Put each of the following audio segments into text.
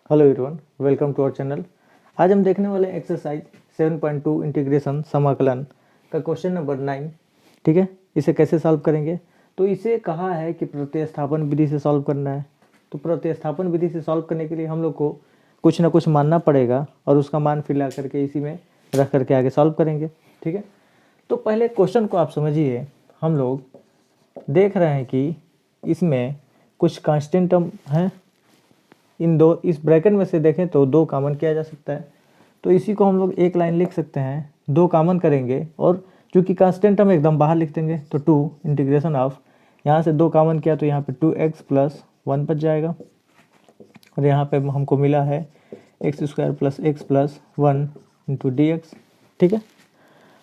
Hello everyone, welcome to our channel. आज हम देखने वाले एक्सरसाइज 7.2 इंटीग्रेशन समाकलन का क्वेश्चन नंबर 9। ठीक है, इसे कैसे सॉल्व करेंगे? तो इसे कहा है कि प्रतिस्थापन विधि से सॉल्व करना है। तो प्रतिस्थापन विधि से सॉल्व करने के लिए हम लोग को कुछ ना कुछ मानना पड़ेगा और उसका मान फिर ला करके इसी में रख करके आगे सॉल्व करेंगे। ठीक है, तो पहले क्वेश्चन को आप समझिए। हम लोग देख रहे हैं कि इसमें कुछ कांस्टेंट टर्म हैं। इस ब्रैकेट में से देखें तो दो कॉमन किया जा सकता है, तो इसी को हम लोग एक लाइन लिख सकते हैं। दो कॉमन करेंगे और चूंकि कांस्टेंट हम एकदम बाहर लिख देंगे तो 2 इंटीग्रेशन ऑफ, यहाँ से दो कॉमन किया तो यहाँ पे 2x + 1 बच जाएगा और यहाँ पे हमको मिला है x² + x + 1 × dx। ठीक है,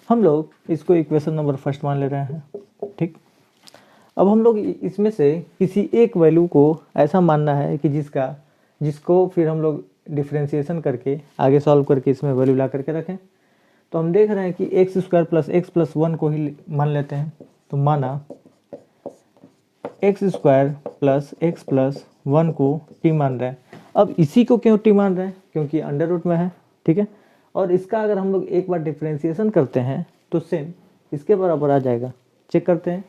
हम लोग इसको इक्वेशन नंबर फर्स्ट मान ले रहे हैं। ठीक, अब हम लोग इसमें से किसी एक वैल्यू को ऐसा मानना है कि जिसको फिर हम लोग डिफ्रेंशिएशन करके आगे सॉल्व करके इसमें वैल्यू ला करके रखें। तो हम देख रहे हैं कि x² + x + 1 को ही मान लेते हैं। तो माना x² + x + 1 को t मान रहे हैं। अब इसी को क्यों t मान रहे हैं? क्योंकि अंडर रूट में है। ठीक है, और इसका अगर हम लोग एक बार डिफ्रेंशिएशन करते हैं तो सेम इसके बराबर आ जाएगा। चेक करते हैं।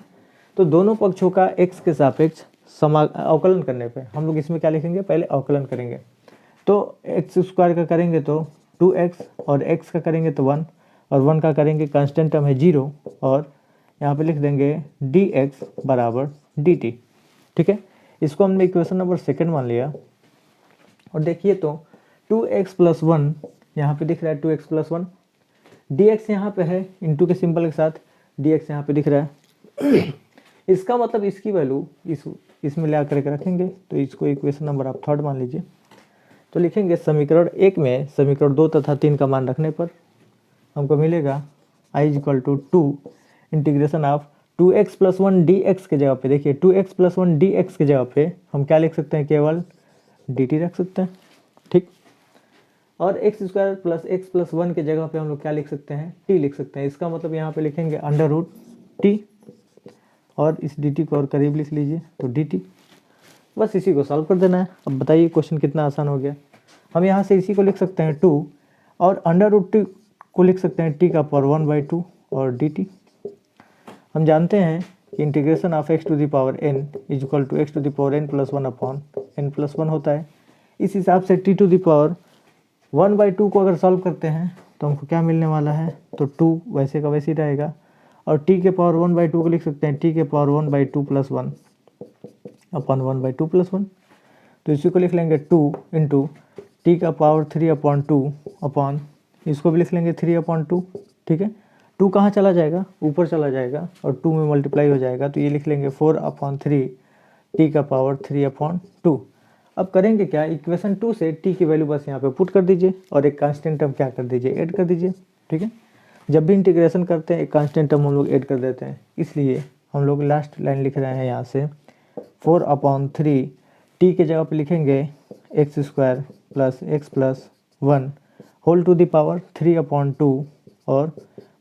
तो दोनों पक्षों का x के सापेक्ष अवकलन करने पे हम लोग इसमें क्या लिखेंगे? पहले अवकलन करेंगे। तो x² का करेंगे तो 2x और x का करेंगे तो 1 और 1 का करेंगे, कांस्टेंट टर्म है 0 और यहाँ पे लिख देंगे dx = dt। ठीक है, इसको हमने इक्वेशन नंबर सेकंड मान लिया। और देखिए तो 2x + 1 यहाँ पे दिख रहा है, 2x + 1, dx यहाँ पे है इंटू के सिंबल के साथ, dx यहाँ पे दिख रहा है। इसका मतलब इसकी वैल्यू इसमें ले आकर के रखेंगे। तो इसको इक्वेशन नंबर आप थर्ड मान लीजिए। तो लिखेंगे समीकरण 1 में समीकरण 2 तथा 3 का मान रखने पर हमको मिलेगा I = 2 integration of 2x + 1 dx के जगह पे, देखिए 2x + 1 dx के जगह पे हम क्या लिख सकते हैं? केवल dt रख सकते हैं। ठीक, और x² + x + 1 के जगह पे हम लोग क्या लिख सकते हैं? t लिख सकते हैं। इसका मतलब यहाँ पे लिखेंगे √t और इस dt को और करीब लिख लीजिए तो dt। बस इसी को सॉल्व कर देना है। अब बताइए क्वेश्चन कितना आसान हो गया। हम यहाँ से इसी को लिख सकते हैं 2 और √t को लिख सकते हैं t⁻1/2 और dt। हम जानते हैं कि integration of x⁴n = x⁴n + 1/n + 1 होता है। इस हिसाब से t⁻1/2 को अगर सॉल्व करते हैं तो हमको क्या मिलने वाला है? तो 2 वैसे का वैसे ही रहेगा और t⁻1/2 को लिख सकते हैं t⁻1/2 + 1 अपन 1/2 + 1। तो इसी को लिख लेंगे 2 × t⁻3/2 अपन इसको भी लिख लेंगे 3/2। ठीक है, 2 कहाँ चला जाएगा? ऊपर चला जाएगा और 2 में मल्टीप्लाई हो जाएगा। तो ये लिख लेंगे 4/3 t⁻3/2। अब करेंगे क्या? इक्वेशन 2 से t की वैल्यू बस यहाँ पे पुट कर दीजिए और एक कांस्टेंट टर्म क्या कर दीजिए? ऐड कर दीजिए। ठीक है, जब भी इंटीग्रेशन करते हैं एक कांस्टेंट टर्म हम लोग ऐड कर देते हैं, इसलिए हम लोग लास्ट लाइन लिख रहे हैं यहाँ से 4/3 t के जगह पे लिखेंगे x² + x + 1 whole to the power 3/2 और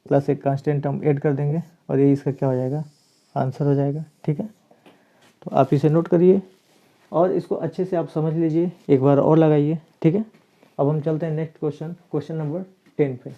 प्लस एक कांस्टेंट टर्म ऐड कर देंगे और ये इसका क्या हो जाएगा? आंसर हो जाएगा। ठीक है, तो आप इसे नोट करिए और इसको अच्छे से आप समझ लीजिए, एक बार और लगाइए। ठीक है, अब हम चलते हैं नेक्स्ट क्वेश्चन नंबर 10 पे।